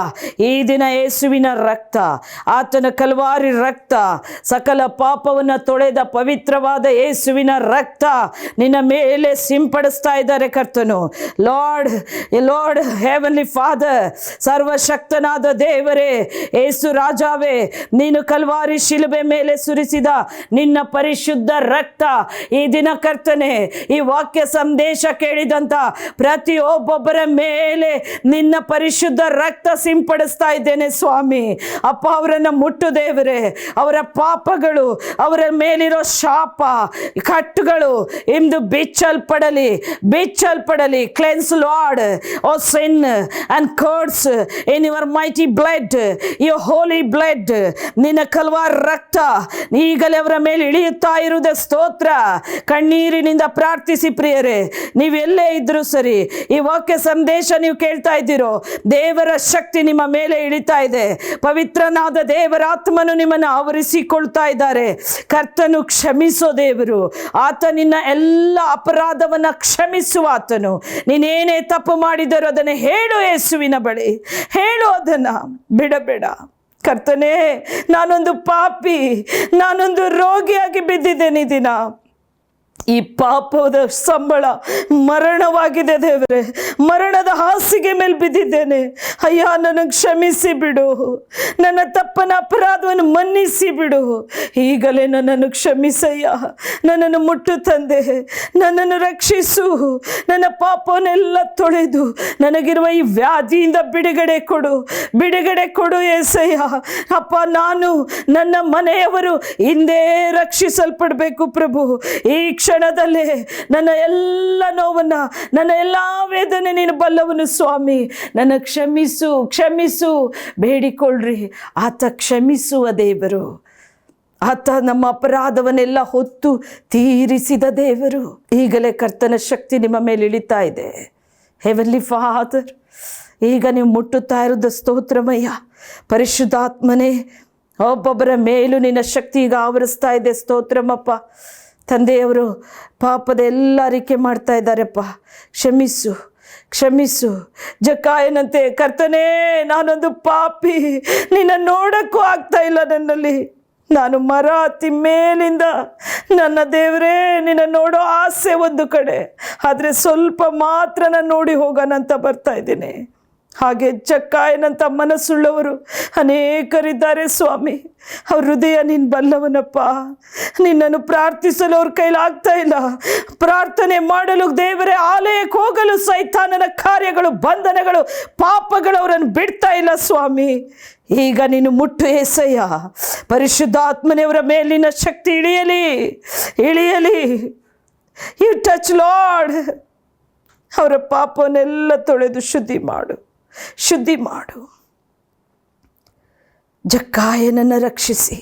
ಈ ದಿನ ಯೇಸುವಿನ ರಕ್ತ, ಆತನ ಕಲ್ವಾರಿ ರಕ್ತ, ಸಕಲ ಪಾಪವನ್ನು ತೊಳೆದ ಪವಿತ್ರವಾದ ಯೇಸುವಿನ ರಕ್ತ ನಿನ್ನ ಮೇಲೆ ಸಿಂಪಡಿಸ್ತಾ ಇದ್ದಾರೆ ಕರ್ತನು. ಲಾರ್ಡ್ ಹೆವನ್ಲಿ ಫಾದರ್, ಸರ್ವಶಕ್ತನಾದ ದೇವರೇ, ಯೇಸು ರಾಜಾವೇ, ನೀನು ಕಲ್ವಾರಿ ಶಿಲುಬೆ ಮೇಲೆ ಸುರಿಸಿದ ನಿನ್ನ ಪರಿಶುದ್ಧ ರಕ್ತ ಈ ದಿನ ಕರ್ತನೆ, ಈ ವಾಕ್ಯ ಸಂದೇಶ ಕೇಳಿದಂತ ಪ್ರತಿಯೊಬ್ಬೊಬ್ಬರ ಮೇಲೆ ನಿನ್ನ ಪರಿಶುದ್ಧ ರಕ್ತ ಸಿಂಪಡಿಸ್ತಾ ಇದ್ದೇನೆ ಸ್ವಾಮಿ. ಅಪ್ಪ, ಅವರನ್ನು ಮುಟ್ಟು ದೇವರೇ, ಅವರ ಪಾಪಗಳು, ಅವರ ಮೇಲಿರೋ ಶಾಪ ಕಟ್ಟುಗಳು ಇಂದು ಬಿಚ್ಚಲ್ಪಡಲಿ. Cleanse lord O sin and curse in your mighty blood, your holy blood. ನಿನ್ನ ಕಲ್ವಾರ ರಕ್ತ ಈಗಲೇ ಅವರ ಮೇಲೆ ಇಳಿಯುತ್ತಾ ಇರುವುದೇ ಸ್ತೋತ್ರ. ಕಣ್ಣೀರಿನಿಂದ ಪ್ರಾರ್ಥಿಸಿ ಪ್ರಿಯರೇ, ನೀವೆಲ್ಲೇ ಇದ್ರು ಸರಿ, ಈ ವಾಕ್ಯ ಸಂದೇಶ ನೀವು ಕೇಳ್ತಾ ಇದ್ದೀರೋ, ದೇವರ ಶಕ್ತಿ ನಿಮ್ಮ ಮೇಲೆ ಇಳಿತಾ ಇದೆ. ಪವಿತ್ರನಾದ ದೇವರ ಆತ್ಮನು ನಿಮ್ಮನ್ನು ಆವರಿಸಿಕೊಳ್ತಾ ಇದ್ದಾರೆ. ಕರ್ತ ಕರ್ತನು ಕ್ಷಮಿಸೋ ದೇವರು. ಆತ ನಿನ್ನ ಎಲ್ಲ ಅಪರಾಧವನ್ನು ಕ್ಷಮಿಸುವ ಆತನು. ನೀನೇನೇ ತಪ್ಪು ಮಾಡಿದರೂ ಅದನ್ನು ಹೇಳು, ಯೇಸುವಿನ ಬಳಿ ಹೇಳು, ಅದನ್ನು ಬಿಡಬೇಡ. ಕರ್ತನೇ, ನಾನೊಂದು ಪಾಪಿ, ನಾನೊಂದು ರೋಗಿಯಾಗಿ ಬಿದ್ದಿದ್ದೇನೆ. ಈ ದಿನ ಈ ಪಾಪದ ಸಂಬಳ ಮರಣವಾಗಿದೆ ದೇವರೇ. ಮರಣದ ಹಾಸಿಗೆ ಮೇಲೆ ಬಿದ್ದಿದ್ದೇನೆ. ಅಯ್ಯ, ನನಗೆ ಕ್ಷಮಿಸಿ ಬಿಡು. ನನ್ನ ತಪ್ಪನ ಅಪರಾಧವನ್ನು ಮನ್ನಿಸಿ ಬಿಡು. ಈಗಲೇ ನನ್ನನ್ನು ಕ್ಷಮಿಸಯ್ಯ. ನನ್ನನ್ನು ಮುಟ್ಟು ತಂದೆ, ನನ್ನನ್ನು ರಕ್ಷಿಸು. ನನ್ನ ಪಾಪವನ್ನೆಲ್ಲ ತೊಳೆದು ನನಗಿರುವ ಈ ವ್ಯಾಧಿಯಿಂದ ಬಿಡುಗಡೆ ಕೊಡು, ಬಿಡುಗಡೆ ಕೊಡು ಏಸಯ್ಯ. ಅಪ್ಪ, ನಾನು ನನ್ನ ಮನೆಯವರು ಹಿಂದೆ ರಕ್ಷಿಸಲ್ಪಡಬೇಕು ಪ್ರಭು. ಈ ಕ್ಷಣದಲ್ಲೇ ನನ್ನ ಎಲ್ಲ ನೋವನ್ನು, ನನ್ನ ಎಲ್ಲ ವೇದನೆ ನೀನು ಬಲ್ಲವನು ಸ್ವಾಮಿ. ನನ್ನ ಕ್ಷಮಿಸು, ಕ್ಷಮಿಸು. ಬೇಡಿಕೊಳ್ಳ್ರಿ, ಆತ ಕ್ಷಮಿಸುವ ದೇವರು. ಆತ ನಮ್ಮ ಅಪರಾಧವನ್ನೆಲ್ಲ ಹೊತ್ತು ತೀರಿಸಿದ ದೇವರು. ಈಗಲೇ ಕರ್ತನ ಶಕ್ತಿ ನಿಮ್ಮ ಮೇಲೆ ಇಳಿತಾ ಇದೆ. ಹೆವನ್ಲಿ ಫಾದರ್, ಈಗ ನೀವು ಮುಟ್ಟುತ್ತಾ ಇರೋದು ಸ್ತೋತ್ರಮಯ್ಯ. ಪರಿಶುದ್ಧಾತ್ಮನೇ, ಒಬ್ಬೊಬ್ಬರ ಮೇಲೂ ನಿನ್ನ ಶಕ್ತಿ ಈಗ ಆವರಿಸ್ತಾ ಇದೆ. ಸ್ತೋತ್ರಮಪ್ಪ. ತಂದೆಯವರು ಪಾಪದ ಎಲ್ಲ ಅರಿಕೆ ಮಾಡ್ತಾ ಇದ್ದಾರೆಪ್ಪ. ಕ್ಷಮಿಸು, ಕ್ಷಮಿಸು. ಜಕ್ಕಾಯನಂತೆ ಕರ್ತನೇ, ನಾನೊಂದು ಪಾಪಿ, ನಿನ್ನ ನೋಡಕ್ಕೂ ಆಗ್ತಾ ಇಲ್ಲ ನನ್ನಲ್ಲಿ. ನಾನು ಮರ ಹತ್ತಿ ಮೇಲಿಂದ ನನ್ನ ದೇವರೇ ನಿನ್ನ ನೋಡೋ ಆಸೆ ಒಂದು ಕಡೆ, ಆದರೆ ಸ್ವಲ್ಪ ಮಾತ್ರ ನಾನು ನೋಡಿ ಹೋಗೋಣ ಅಂತ ಬರ್ತಾ ಇದ್ದೀನಿ. ಹಾಗೆ ಜಕ್ಕಾಯನಂಥ ಮನಸ್ಸುಳ್ಳವರು ಅನೇಕರಿದ್ದಾರೆ ಸ್ವಾಮಿ. ಅವ್ರ ಹೃದಯ ನೀನು ಬಲ್ಲವನಪ್ಪ. ನಿನ್ನನ್ನು ಪ್ರಾರ್ಥಿಸಲು ಅವ್ರ ಕೈಲಾಗ್ತಾ ಇಲ್ಲ. ಪ್ರಾರ್ಥನೆ ಮಾಡಲು ದೇವರೇ ಆಲಯಕ್ಕೆ ಹೋಗಲು ಸೈತಾನನ ಕಾರ್ಯಗಳು, ಬಂಧನಗಳು, ಪಾಪಗಳು ಅವರನ್ನು ಬಿಡ್ತಾ ಇಲ್ಲ ಸ್ವಾಮಿ. ಈಗ ನೀನು ಮುಟ್ಟು ಏಸಯ್ಯ. ಪರಿಶುದ್ಧಾತ್ಮನೆಯವರ ಮೇಲಿನ ಶಕ್ತಿ ಇಳಿಯಲಿ, ಇಳಿಯಲಿ. You touch lord. ಅವರ ಪಾಪವನ್ನೆಲ್ಲ ತೊಳೆದು ಶುದ್ಧಿ ಮಾಡು, ಶುದ್ಧಿ ಮಾಡು. ಜಕ್ಕಾಯನನ್ನು ರಕ್ಷಿಸಿ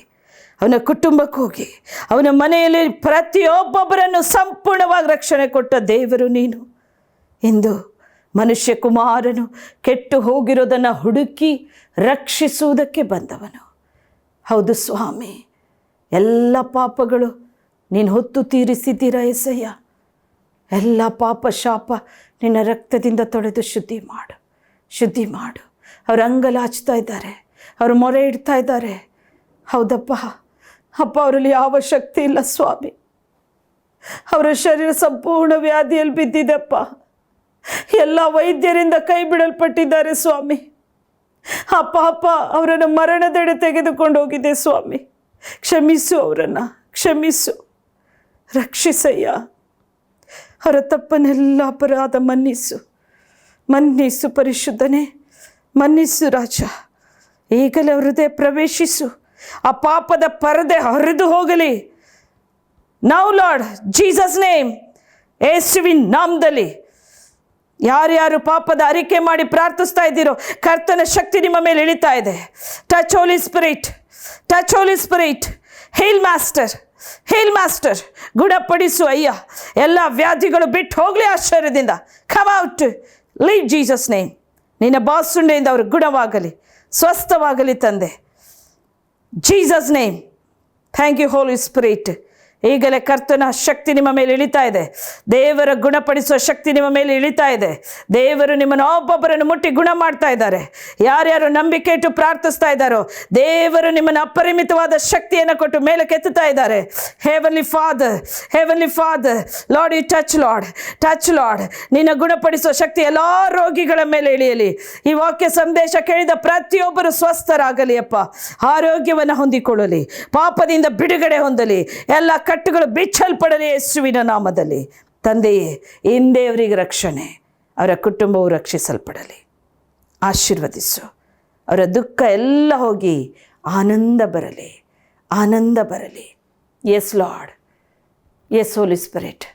ಅವನ ಕುಟುಂಬಕ್ಕೆ ಹೋಗಿ ಅವನ ಮನೆಯಲ್ಲಿ ಪ್ರತಿಯೊಬ್ಬೊಬ್ಬರನ್ನು ಸಂಪೂರ್ಣವಾಗಿ ರಕ್ಷಣೆ ಕೊಟ್ಟ ದೇವರು ನೀನು. ಇಂದು ಮನುಷ್ಯ ಕುಮಾರನು ಕೆಟ್ಟು ಹೋಗಿರೋದನ್ನು ಹುಡುಕಿ ರಕ್ಷಿಸುವುದಕ್ಕೆ ಬಂದವನು. ಹೌದು ಸ್ವಾಮಿ, ಎಲ್ಲ ಪಾಪಗಳು ನೀನು ಹೊತ್ತು ತೀರಿಸಿದ್ದೀರ ಏಸಯ್ಯ. ಎಲ್ಲ ಪಾಪ ಶಾಪ ನಿನ್ನ ರಕ್ತದಿಂದ ತೊಳೆದು ಶುದ್ಧಿ ಮಾಡು, ಶುದ್ಧಿ ಮಾಡು. ಅವರು ಅಂಗಲಾಚ್ತಾ ಇದ್ದಾರೆ, ಅವರು ಮೊರೆ ಇಡ್ತಾ ಇದ್ದಾರೆ. ಹೌದಪ್ಪ ಅಪ್ಪ, ಅವರಲ್ಲಿ ಯಾವ ಶಕ್ತಿ ಇಲ್ಲ ಸ್ವಾಮಿ. ಅವರ ಶರೀರ ಸಂಪೂರ್ಣ ವ್ಯಾಧಿಯಲ್ಲಿ ಬಿದ್ದಿದೆಪ್ಪ. ಎಲ್ಲ ವೈದ್ಯರಿಂದ ಕೈ ಬಿಡಲ್ಪಟ್ಟಿದ್ದಾರೆ ಸ್ವಾಮಿ. ಅಪ್ಪ ಅಪ್ಪ, ಅವರನ್ನು ಮರಣದೆಡೆ ತೆಗೆದುಕೊಂಡು ಹೋಗಿದೆ ಸ್ವಾಮಿ. ಕ್ಷಮಿಸು, ಅವರನ್ನು ಕ್ಷಮಿಸು, ರಕ್ಷಿಸಯ್ಯ. ಅವರ ತಪ್ಪನ್ನೆಲ್ಲ ಅಪರಾಧ ಮನ್ನಿಸು, ಮನ್ನಿಸು ಪರಿಶುದ್ಧನೇ, ಮನ್ನಿಸು ರಾಜ. ಈಗಲೇ ಅವ್ರ ಹೃದಯ ಪ್ರವೇಶಿಸು. ಆ ಪಾಪದ ಪರದೆ ಹರಿದು ಹೋಗಲಿ. ನೌ ಲಾರ್ಡ್ ಜೀಸಸ್ ನೇಮ್, ಯೇಸುವಿನ ನಾಮದಲ್ಲಿ ಯಾರ್ಯಾರು ಪಾಪದ ಅರಿಕೆ ಮಾಡಿ ಪ್ರಾರ್ಥಿಸ್ತಾ ಇದ್ದೀರೋ ಕರ್ತನ ಶಕ್ತಿ ನಿಮ್ಮ ಮೇಲೆ ಇಳಿತಾ ಇದೆ. Touch holy spirit, touch holy spirit. Heal master, heal master. ಗುಣಪಡಿಸು ಅಯ್ಯ. ಎಲ್ಲ ವ್ಯಾಧಿಗಳು ಬಿಟ್ಟು ಹೋಗಲಿ ಆ ಶರೀರದಿಂದ. Come out, leave Jesus name. ನಿನ್ನ ಬಾಸುಂಡೆಯಿಂದ ಅವರು ಗುಣವಾಗಲಿ, ಸ್ವಸ್ಥವಾಗಲಿ ತಂದೆ. Jesus name. Thank you holy spirit. ಈಗಲೇ ಕರ್ತನ ಶಕ್ತಿ ನಿಮ್ಮ ಮೇಲೆ ಇಳಿತಾ ಇದೆ. ದೇವರ ಗುಣಪಡಿಸುವ ಶಕ್ತಿ ನಿಮ್ಮ ಮೇಲೆ ಇಳಿತಾ ಇದೆ. ದೇವರು ನಿಮ್ಮನ್ನು ಒಬ್ಬೊಬ್ಬರನ್ನು ಮುಟ್ಟಿ ಗುಣ ಮಾಡ್ತಾ ಇದ್ದಾರೆ. ಯಾರ್ಯಾರು ನಂಬಿಕೆ ಇಟ್ಟು ಪ್ರಾರ್ಥಿಸ್ತಾ ಇದ್ದಾರೋ ದೇವರು ನಿಮ್ಮನ್ನು ಅಪರಿಮಿತವಾದ ಶಕ್ತಿಯನ್ನು ಕೊಟ್ಟು ಮೇಲೆ ಕೆತ್ತುತ್ತಾ ಇದ್ದಾರೆ. Heavenly father, heavenly father, lord you touch lord, touch lord. ನಿನ್ನ ಗುಣಪಡಿಸುವ ಶಕ್ತಿ ಎಲ್ಲ ರೋಗಿಗಳ ಮೇಲೆ ಇಳಿಯಲಿ. ಈ ವಾಕ್ಯ ಸಂದೇಶ ಕೇಳಿದ ಪ್ರತಿಯೊಬ್ಬರು ಸ್ವಸ್ಥರಾಗಲಿ ಅಪ್ಪ. ಆರೋಗ್ಯವನ್ನು ಹೊಂದಿಕೊಳ್ಳಲಿ, ಪಾಪದಿಂದ ಬಿಡುಗಡೆ ಹೊಂದಲಿ, ಎಲ್ಲ ಕಟ್ಟುಗಳು ಬಿಚ್ಚಲ್ಪಡಲಿ ಯೇಸುವಿನ ನಾಮದಲ್ಲಿ. ತಂದೆಯೇ, ಹಿಂದೆ ಅವರಿಗೆ ರಕ್ಷಣೆ, ಅವರ ಕುಟುಂಬವು ರಕ್ಷಿಸಲ್ಪಡಲಿ. ಆಶೀರ್ವದಿಸು. ಅವರ ದುಃಖ ಎಲ್ಲ ಹೋಗಿ ಆನಂದ ಬರಲಿ, ಆನಂದ ಬರಲಿ. ಎಸ್ ಲಾರ್ಡ್, ಎಸ್ ಹೋಲಿ ಸ್ಪಿರಿಟ್.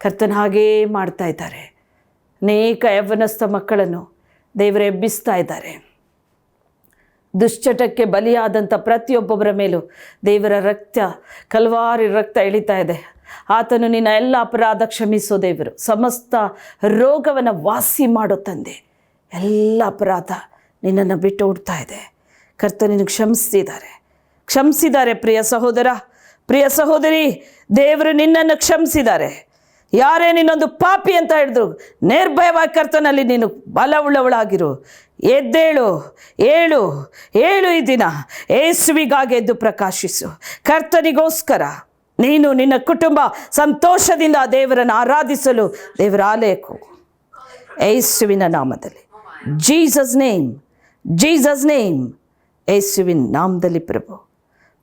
ಕರ್ತನ ಹಾಗೇ ಮಾಡ್ತಾ ಇದ್ದಾರೆ. ಅನೇಕ ಯೌವನಸ್ಥ ಮಕ್ಕಳನ್ನು ದೇವರೇ ಎಬ್ಬಿಸ್ತಾ ಇದ್ದಾರೆ. ದುಶ್ಚಟಕ್ಕೆ ಬಲಿಯಾದಂಥ ಪ್ರತಿಯೊಬ್ಬೊಬ್ಬರ ಮೇಲೂ ದೇವರ ರಕ್ತ, ಕಲ್ವಾರಿ ರಕ್ತ ಇಳಿತಾ ಇದೆ. ಆತನು ನಿನ್ನ ಎಲ್ಲ ಅಪರಾಧ ಕ್ಷಮಿಸೋ ದೇವರು. ಸಮಸ್ತ ರೋಗವನ್ನು ವಾಸಿ ಮಾಡೋ ತಂದೆ. ಎಲ್ಲ ಅಪರಾಧ ನಿನ್ನನ್ನು ಬಿಟ್ಟು ಓಡ್ತಾ ಇದೆ. ಕರ್ತನಿಗೆ ಕ್ಷಮಿಸಿದ್ದಾರೆ, ಕ್ಷಮಿಸಿದ್ದಾರೆ ಪ್ರಿಯ ಸಹೋದರ. ಪ್ರಿಯ ಸಹೋದರಿ, ದೇವರು ನಿನ್ನನ್ನು ಕ್ಷಮಿಸಿದ್ದಾರೆ. ಯಾರೇ ನಿನ್ನೊಂದು ಪಾಪಿ ಅಂತ ಹೇಳಿದ್ರು ನಿರ್ಭಯವಾಗಿ ಕರ್ತನಲ್ಲಿ ನೀನು ಬಲವುಳ್ಳವಳಾಗಿರು. ಎದ್ದೇಳು, ಏಳು ಏಳು, ಈ ದಿನ ಯೇಸುವಿಗಾಗಿ ಎದ್ದು ಪ್ರಕಾಶಿಸು. ಕರ್ತನಿಗೋಸ್ಕರ ನೀನು ನಿನ್ನ ಕುಟುಂಬ ಸಂತೋಷದಿಂದ ದೇವರನ್ನು ಆರಾಧಿಸಲು ದೇವರ ಆಲಯಕ್ಕೆ ಹೋಗು. ಯೇಸುವಿನ ನಾಮದಲ್ಲಿ, ಜೀಸಸ್ ನೇಮ್, ಜೀಸಸ್ ನೇಮ್, ಯೇಸುವಿನ ನಾಮದಲ್ಲಿ ಪ್ರಭು.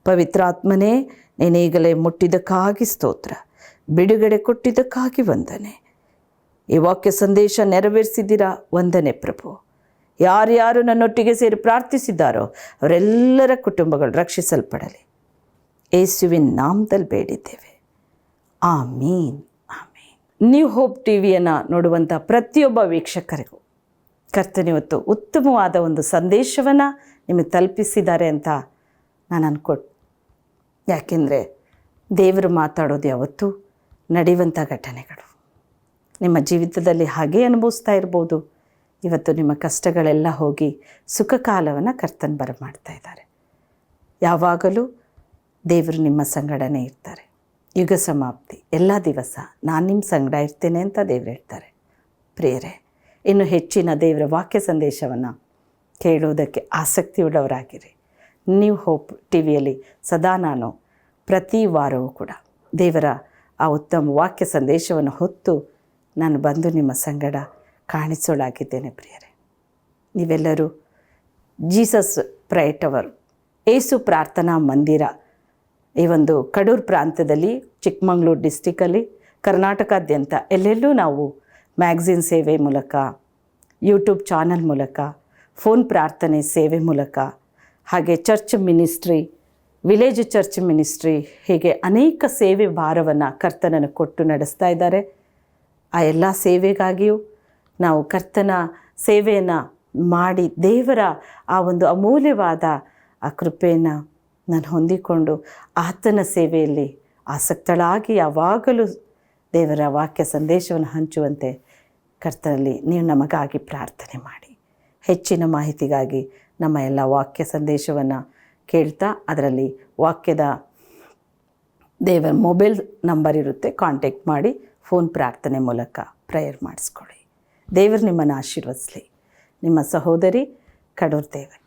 ಪವಿತ್ರಾತ್ಮನೇ, ನೀನೀಗಲೇ ಮುಟ್ಟಿದ್ದಕ್ಕಾಗಿ ಸ್ತೋತ್ರ, ಬಿಡುಗಡೆ ಕೊಟ್ಟಿದ್ದಕ್ಕಾಗಿ ವಂದನೆ. ಈ ವಾಕ್ಯ ಸಂದೇಶ ನೆರವೇರಿಸಿದ್ದೀರಾ, ವಂದನೆ ಪ್ರಭು. ಯಾರ್ಯಾರು ನನ್ನೊಟ್ಟಿಗೆ ಸೇರಿ ಪ್ರಾರ್ಥಿಸಿದ್ದಾರೋ ಅವರೆಲ್ಲರ ಕುಟುಂಬಗಳು ರಕ್ಷಿಸಲ್ಪಡಲಿ. ಯೇಸುವಿನ ನಾಮದಲ್ಲಿ ಬೇಡಿದ್ದೇವೆ, ಆಮೀನ್, ಆಮೀನ್. ನ್ಯೂ ಹೋಪ್ ಟಿವಿಯನ್ನು ನೋಡುವಂಥ ಪ್ರತಿಯೊಬ್ಬ ವೀಕ್ಷಕರಿಗೂ ಕರ್ತನಿವತ್ತು ಉತ್ತಮವಾದ ಒಂದು ಸಂದೇಶವನ್ನು ನಿಮಗೆ ತಲುಪಿಸಿದ್ದಾರೆ ಅಂತ ನಾನು ಅನ್ಕೊಟ್ಟು. ಯಾಕೆಂದರೆ ದೇವರು ಮಾತಾಡೋದು ಯಾವತ್ತೂ ನಡೆಯುವಂಥ ಘಟನೆಗಳು. ನಿಮ್ಮ ಜೀವಿತದಲ್ಲಿ ಹಾಗೇ ಅನುಭವಿಸ್ತಾ ಇರ್ಬೋದು. ಇವತ್ತು ನಿಮ್ಮ ಕಷ್ಟಗಳೆಲ್ಲ ಹೋಗಿ ಸುಖ ಕಾಲವನ್ನು ಕರ್ತನ ಬರಮಾಡ್ತಾ ಇದ್ದಾರೆ. ಯಾವಾಗಲೂ ದೇವರು ನಿಮ್ಮ ಸಂಗಡನೇ ಇರ್ತಾರೆ. ಯುಗ ಸಮಾಪ್ತಿ ಎಲ್ಲ ದಿವಸ ನಾನು ನಿಮ್ಮ ಸಂಗಡ ಇರ್ತೇನೆ ಅಂತ ದೇವರು ಹೇಳ್ತಾರೆ. ಪ್ರಿಯರೇ, ಇನ್ನು ಹೆಚ್ಚಿನ ದೇವರ ವಾಕ್ಯ ಸಂದೇಶವನ್ನು ಕೇಳುವುದಕ್ಕೆ ಆಸಕ್ತಿಯುಳ್ಳವರಾಗಿರಿ. ನ್ಯೂ ಹೋಪ್ ಟಿವಿಯಲ್ಲಿ ಸದಾ ನಾನು ಪ್ರತಿ ವಾರವೂ ಕೂಡ ದೇವರ ಆ ಉತ್ತಮ ವಾಕ್ಯ ಸಂದೇಶವನ್ನು ಹೊತ್ತು ನಾನು ಬಂದು ನಿಮ್ಮ ಸಂಗಡ ಕಾಣಿಸೋಳಾಗಿದ್ದೇನೆ. ಪ್ರಿಯರೇ, ನೀವೆಲ್ಲರೂ ಜೀಸಸ್ ಪ್ರೈಟ್ ಟವರ್ ಏಸು ಪ್ರಾರ್ಥನಾ ಮಂದಿರ ಈ ಒಂದು ಕಡೂರು ಪ್ರಾಂತ್ಯದಲ್ಲಿ, ಚಿಕ್ಕಮಗಳೂರು ಡಿಸ್ಟಿಕಲ್ಲಿ, ಕರ್ನಾಟಕಾದ್ಯಂತ ಎಲ್ಲೆಲ್ಲೂ ನಾವು ಮ್ಯಾಗ್ಝಿನ್ ಸೇವೆ ಮೂಲಕ, ಯೂಟ್ಯೂಬ್ ಚಾನಲ್ ಮೂಲಕ, ಫೋನ್ ಪ್ರಾರ್ಥನೆ ಸೇವೆ ಮೂಲಕ, ಹಾಗೆ church ministry, village church ministry, ಹೀಗೆ ಅನೇಕ ಸೇವೆ ಭಾರವನ್ನು ಕರ್ತನನ್ನು ಕೊಟ್ಟು ನಡೆಸ್ತಾ ಇದ್ದಾರೆ. ಆ ಎಲ್ಲ ಸೇವೆಗಾಗಿಯೂ ನಾವು ಕರ್ತನ ಸೇವೆಯನ್ನು ಮಾಡಿ ದೇವರ ಆ ಒಂದು ಅಮೂಲ್ಯವಾದ ಆ ಕೃಪೆಯನ್ನು ನಾನು ಹೊಂದಿಕೊಂಡು ಆತನ ಸೇವೆಯಲ್ಲಿ ಆಸಕ್ತಳಾಗಿ ಯಾವಾಗಲೂ ದೇವರ ವಾಕ್ಯ ಸಂದೇಶವನ್ನು ಹಂಚುವಂತೆ ಕರ್ತನಲ್ಲಿ ನೀವು ನಮಗಾಗಿ ಪ್ರಾರ್ಥನೆ ಮಾಡಿ. ಹೆಚ್ಚಿನ ಮಾಹಿತಿಗಾಗಿ ನಮ್ಮ ಎಲ್ಲ ವಾಕ್ಯ ಸಂದೇಶವನ್ನು ಕೇಳ್ತಾ ಅದರಲ್ಲಿ ವಾಕ್ಯದ ದೇವರ ಮೊಬೈಲ್ ನಂಬರ್ ಇರುತ್ತೆ, ಕಾಂಟ್ಯಾಕ್ಟ್ ಮಾಡಿ ಫೋನ್ ಪ್ರಾರ್ಥನೆ ಮೂಲಕ ಪ್ರೇಯರ್ ಮಾಡಿಸ್ಕೊಳ್ಳಿ. ದೇವರು ನಿಮ್ಮನ್ನು ಆಶೀರ್ವದಿಸಲಿ. ನಿಮ್ಮ ಸಹೋದರಿ ಕಡೂರು ದೇವರು.